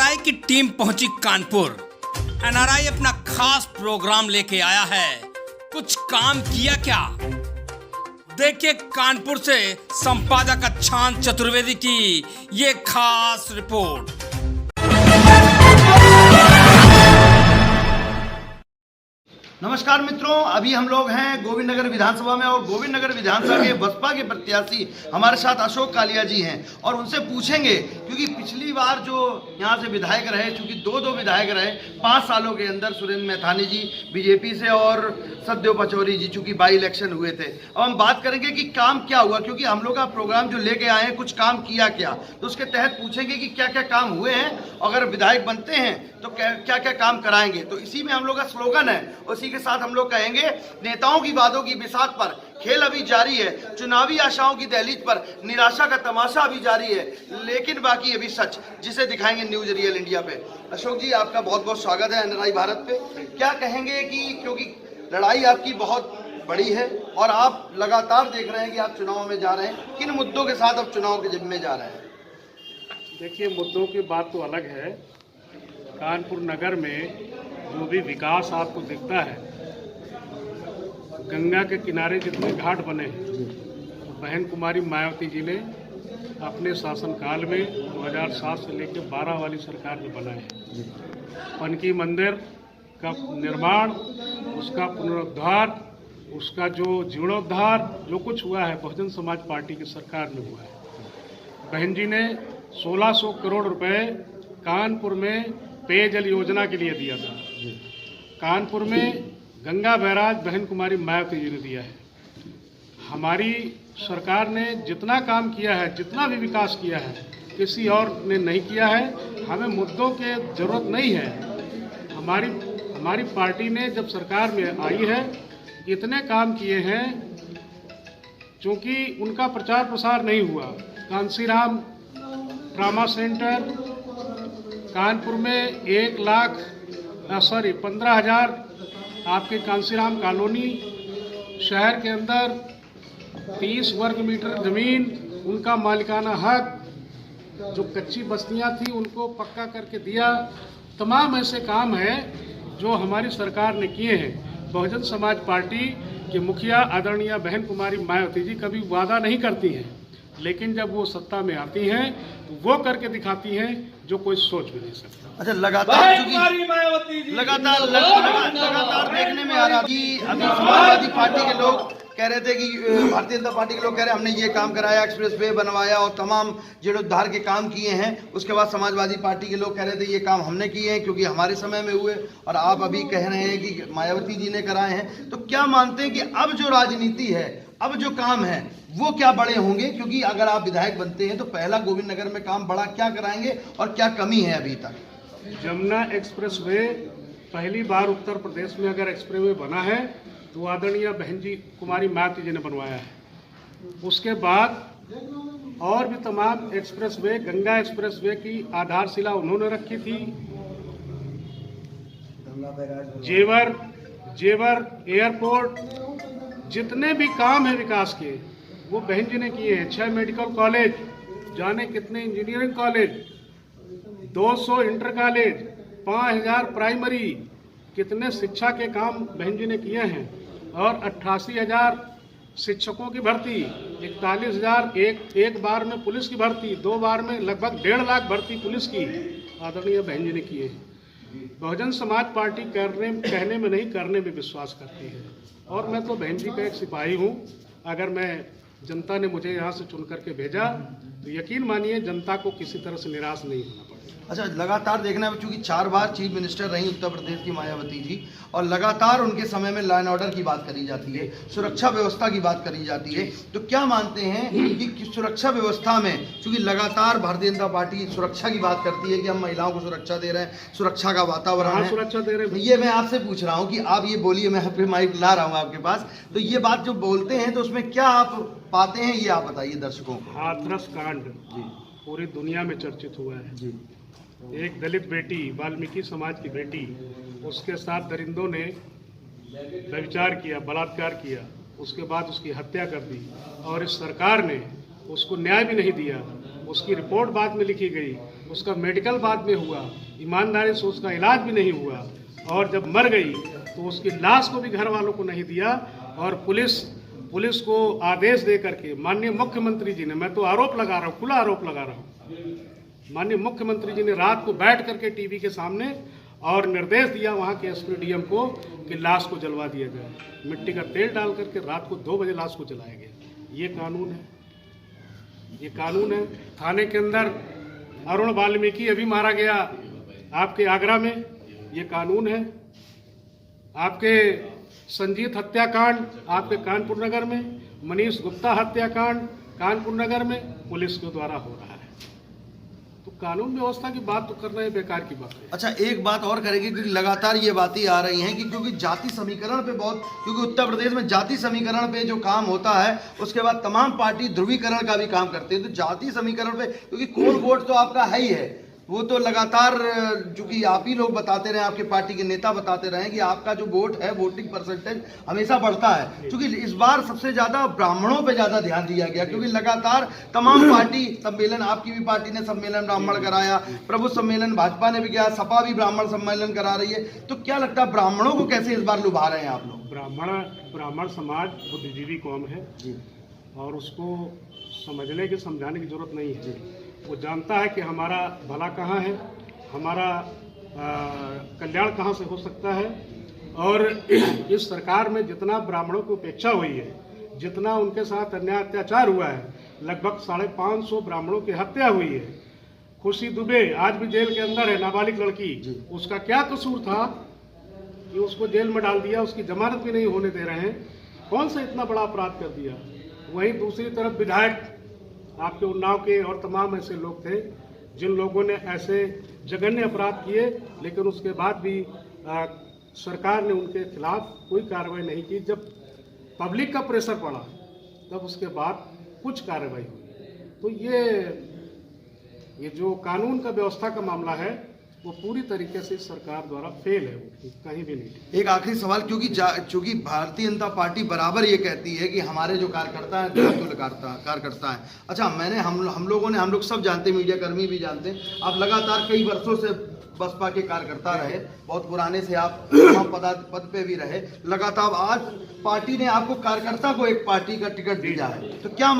NRI की team पहुंची Kanpur. NRI अपना खास प्रोग्राम लेके आया है। कुछ काम किया क्या? देखिए कानपुर से संपादक अच्छान चतुर्वेदी की ये खास रिपोर्ट। नमस्कार मित्रों, अभी हम लोग हैं गोविंद नगर विधानसभा में और गोविंद नगर विधानसभा के बसपा के प्रत्याशी हमारे साथ अशोक कालिया जी हैं और उनसे पूछेंगे, क्योंकि पिछली बार जो यहाँ से विधायक रहे, चूंकि दो विधायक रहे 5 सालों के अंदर, सुरेंद्र मैथानी जी बीजेपी से और सत्यदेव पचौरी जी, चूंकि बाई इलेक्शन हुए थे। अब हम बात करेंगे कि काम क्या हुआ, क्योंकि हम लोग का प्रोग्राम जो लेके आए हैं, कुछ काम किया क्या, तो उसके तहत पूछेंगे कि क्या क्या काम हुए हैं, अगर विधायक बनते हैं तो क्या क्या काम कराएंगे। तो इसी में हम लोग का स्लोगन है, उसी के साथ हम लोग कहेंगे, नेताओं की वादों की बिसात पर खेल अभी जारी है, चुनावी आशाओं की दहलीज पर निराशा का तमाशा अभी जारी है, लेकिन बाकी अभी सच, जिसे दिखाएंगे न्यूज रियल इंडिया पे। अशोक जी, आपका बहुत बहुत स्वागत है एनआरआई भारत पे। क्या कहेंगे कि क्योंकि लड़ाई आपकी बहुत बड़ी है और आप लगातार देख रहे हैं कि आप चुनाव में जा रहे हैं, किन मुद्दों के साथ अब चुनाव के जिम्मे जा रहे हैं? देखिए, मुद्दों की बात तो अलग है। कानपुर नगर में जो भी विकास आपको दिखता है, गंगा के किनारे जितने घाट बने हैं, बहन कुमारी मायावती जी ने अपने शासनकाल में 2007 से लेकर 12 वाली सरकार ने बनाए हैं। पनकी मंदिर का निर्माण, उसका पुनरुद्धार, उसका जो जीर्णोद्धार, जो कुछ हुआ है बहुजन समाज पार्टी की सरकार में हुआ है। बहन जी ने 1600 करोड़ रुपए कानपुर में पेयजल योजना के लिए दिया था। कानपुर में गंगा बैराज बहन कुमारी मायावती जी ने दिया है। हमारी सरकार ने जितना काम किया है, जितना भी विकास किया है, किसी और ने नहीं किया है। हमें मुद्दों की जरूरत नहीं है। हमारी पार्टी ने जब सरकार में आई है, इतने काम किए हैं, क्योंकि उनका प्रचार प्रसार नहीं हुआ। कांसीराम ट्रामा सेंटर कानपुर में 15,000 आपके कांसीराम कॉलोनी, शहर के अंदर 30 वर्ग मीटर जमीन, उनका मालिकाना हक, जो कच्ची बस्तियां थी उनको पक्का करके दिया। तमाम ऐसे काम हैं जो हमारी सरकार ने किए हैं। बहुजन समाज पार्टी के मुखिया आदरणीय बहन कुमारी मायावती जी कभी वादा नहीं करती हैं, लेकिन जब वो सत्ता में आती हैं तो वो करके दिखाती हैं जो कोई सोच भी नहीं सकता। अच्छा, लगातार देखने में आ रहा कि अभी समाजवादी पार्टी के लोग कह रहे थे कि भारतीय जनता पार्टी के लोग कह रहे हैं हमने ये काम कराया, एक्सप्रेस वे बनवाया और तमाम जीर्णोद्धार के काम किए हैं। उसके बाद समाजवादी पार्टी के लोग कह रहे थे ये काम हमने किए हैं क्योंकि हमारे समय में हुए, और आप अभी कह रहे हैं कि मायावती जी ने कराए हैं। तो क्या मानते हैं कि अब जो राजनीति है, अब जो काम है, वो क्या बड़े होंगे? क्योंकि अगर आप विधायक बनते हैं तो पहला गोविंद नगर में काम बड़ा क्या कराएंगे और क्या कमी है अभी तक? जमुना एक्सप्रेस वे पहली बार उत्तर प्रदेश में अगर एक्सप्रेस वे बना है तो आदरणीय बहन जी कुमारी मायावती जी ने बनवाया है। उसके बाद और भी तमाम express way, Ganga express way की आधारशिला उन्होंने रखी थी। जेवर एयरपोर्ट, जितने भी काम है विकास के, वो बहन जी ने किए हैं। 6 मेडिकल कॉलेज, जाने कितने engineering college, 200 inter college, 5,000 primary, कितने शिक्षा के काम बहन जी ने किए हैं। और 88,000 शिक्षकों की भर्ती, 41,000 एक बार में पुलिस की भर्ती, 2 बार में लगभग 1.5 लाख भर्ती पुलिस की आदरणीय बहन जी ने किए हैं। बहुजन समाज पार्टी कहने में नहीं, करने में विश्वास करती है। और मैं तो बहन जी का एक सिपाही हूँ। अगर मैं जनता ने मुझे यहाँ से चुन करके भेजा तो यकीन मानिए जनता को किसी तरह से निराश नहीं होना पड़ेगा। अच्छा, लगातार देखना है, चूंकि 4 बार चीफ मिनिस्टर रही उत्तर प्रदेश की मायावती जी, और लगातार उनके समय में लॉ एंड ऑर्डर की बात करी जाती है, सुरक्षा व्यवस्था की बात करी जाती है। तो क्या मानते हैं कि सुरक्षा व्यवस्था में, चूंकि लगातार भारतीय जनता पार्टी सुरक्षा की बात करती है कि हम महिलाओं को सुरक्षा दे रहे हैं, सुरक्षा का वातावरण है, सुरक्षा दे रहे हैं, ये मैं आपसे पूछ रहा हूँ कि आप ये बोलिए, मैं फिर माइक ला रहा हूँ आपके पास। तो ये बात जो बोलते हैं तो उसमें क्या आप पाते हैं, ये आप बताइए दर्शकों को। हाथरस कांड पूरी दुनिया में चर्चित हुआ है जी। एक दलित बेटी, वाल्मीकि समाज की बेटी, उसके साथ दरिंदों ने व्यभिचार किया, बलात्कार किया, उसके बाद उसकी हत्या कर दी और इस सरकार ने उसको न्याय भी नहीं दिया। उसकी रिपोर्ट बाद में लिखी गई, उसका मेडिकल बाद में हुआ, ईमानदारी से उसका इलाज भी नहीं हुआ, और जब मर गई तो उसकी लाश को भी घर वालों को नहीं दिया। और पुलिस को आदेश दे करके माननीय मुख्यमंत्री जी ने, मैं तो आरोप लगा रहा हूँ, खुला आरोप लगा रहा हूँ, माननीय मुख्यमंत्री जी ने रात को बैठ करके टीवी के सामने और निर्देश दिया वहाँ के एसपीडीएम को कि लाश को जलवा दिया जाए। मिट्टी का तेल डाल करके रात को 2 बजे लाश को जलाया गया। ये कानून है, ये कानून है। थाने के अंदर अरुण वाल्मीकि अभी मारा गया आपके आगरा में, ये कानून है। आपके संजीत हत्याकांड आपके कानपुर नगर में, मनीष गुप्ता हत्याकांड कानपुर नगर में पुलिस के द्वारा हो रहा है। तो कानून व्यवस्था की बात तो करना है बेकार की बात है। अच्छा, एक बात और करेंगे, क्योंकि लगातार ये बातें आ रही हैं कि क्योंकि जाति समीकरण पे बहुत, क्योंकि उत्तर प्रदेश में जाति समीकरण पे जो काम होता है उसके बाद तमाम पार्टी ध्रुवीकरण का भी काम करती है। तो जाति समीकरण पे, क्योंकि कोर वोट तो आपका है ही है, वो तो लगातार, चूंकि आप ही लोग बताते रहे, आपके पार्टी के नेता बताते रहे कि आपका जो वोट है, वोटिंग परसेंटेज हमेशा बढ़ता है। क्योंकि इस बार सबसे ज्यादा ब्राह्मणों पे ज्यादा ध्यान दिया गया, क्योंकि लगातार तमाम पार्टी सम्मेलन, आपकी भी पार्टी ने सम्मेलन ब्राह्मण कराया, प्रभु सम्मेलन भाजपा ने भी किया, सपा भी ब्राह्मण सम्मेलन करा रही है। तो क्या लगता है ब्राह्मणों को कैसे इस बार लुभा रहे हैं आप लोग? ब्राह्मण समाज बुद्धिजीवी कौम है और उसको समझने की, समझाने की जरूरत नहीं है। वो जानता है कि हमारा भला कहाँ है, हमारा कल्याण कहाँ से हो सकता है। और इस सरकार में जितना ब्राह्मणों की उपेक्षा हुई है, जितना उनके साथ अन्याय अत्याचार हुआ है, लगभग 550 ब्राह्मणों की हत्या हुई है। खुशी दुबे आज भी जेल के अंदर है, नाबालिग लड़की, उसका क्या कसूर था कि उसको जेल में डाल दिया, उसकी जमानत भी नहीं होने दे रहे हैं। कौन सा इतना बड़ा अपराध कर दिया। वहीं दूसरी तरफ विधायक आपके उन्नाव के और तमाम ऐसे लोग थे जिन लोगों ने ऐसे जघन्य अपराध किए, लेकिन उसके बाद भी सरकार ने उनके खिलाफ कोई कार्रवाई नहीं की। जब पब्लिक का प्रेशर पड़ा तब उसके बाद कुछ कार्रवाई हुई। तो ये जो कानून का व्यवस्था का मामला है वो पूरी तरीके से सरकार द्वारा फेल है, कहीं भी नहीं। एक आखिरी सवाल, क्योंकि भारतीय जनता पार्टी बराबर ये कहती है कि हमारे जो कार्यकर्ता हैं कार्यकर्ता हैं। अच्छा, हम लोग सब जानते हैं, मीडिया कर्मी भी जानते हैं, आप लगातार कई वर्षों से बसपा के कार्यकर्ता रहे, बहुत पुराने से आप पद पे भी रहे। लगातार आज पार्टी ने आपको, कार्यकर्ता को एक पार्टी का टिकट दिया है, तो क्या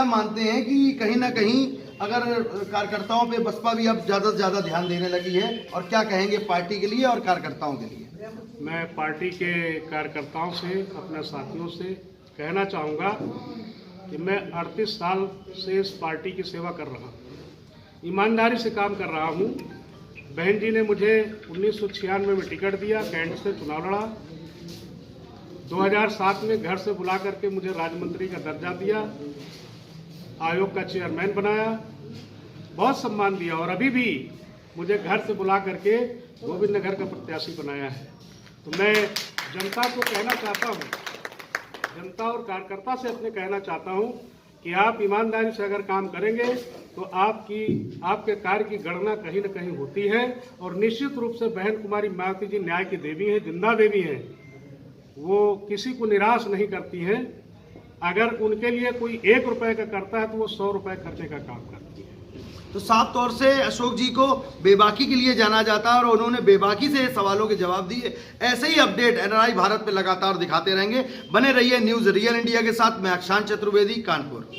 मानते हैं कि कहीं ना कहीं अगर कार्यकर्ताओं पे बसपा भी अब ज़्यादा से ज़्यादा ध्यान देने लगी है, और क्या कहेंगे पार्टी के लिए और कार्यकर्ताओं के लिए? मैं पार्टी के कार्यकर्ताओं से, अपने साथियों से कहना चाहूँगा कि मैं 38 साल से इस पार्टी की सेवा कर रहा हूँ, ईमानदारी से काम कर रहा हूँ। बहन जी ने मुझे 1996 में टिकट दिया, कैंट से चुनाव लड़ा, 2007 में घर से बुला करके मुझे राज्य मंत्री का दर्जा दिया, आयोग का चेयरमैन बनाया, बहुत सम्मान दिया, और अभी भी मुझे घर से बुला करके गोविंद नगर का प्रत्याशी बनाया है। तो मैं जनता को कहना चाहता हूँ, जनता और कार्यकर्ता से अपने कहना चाहता हूँ कि आप ईमानदारी से अगर काम करेंगे तो आपके कार्य की गणना कहीं न कहीं होती है। और निश्चित रूप से बहन कुमारी मायावती जी न्याय की देवी हैं, जिंदा देवी हैं, वो किसी को निराश नहीं करती हैं। अगर उनके लिए कोई 1 रुपए का करता है तो वो 100 रुपए करने का काम करती है। तो साफ तौर से अशोक जी को बेबाकी के लिए जाना जाता है और उन्होंने बेबाकी से सवालों के जवाब दिए। ऐसे ही अपडेट एनआरआई भारत पे लगातार दिखाते रहेंगे। बने रहिए न्यूज़ रियल इंडिया के साथ। मैं अक्षांश चतुर्वेदी, कानपुर।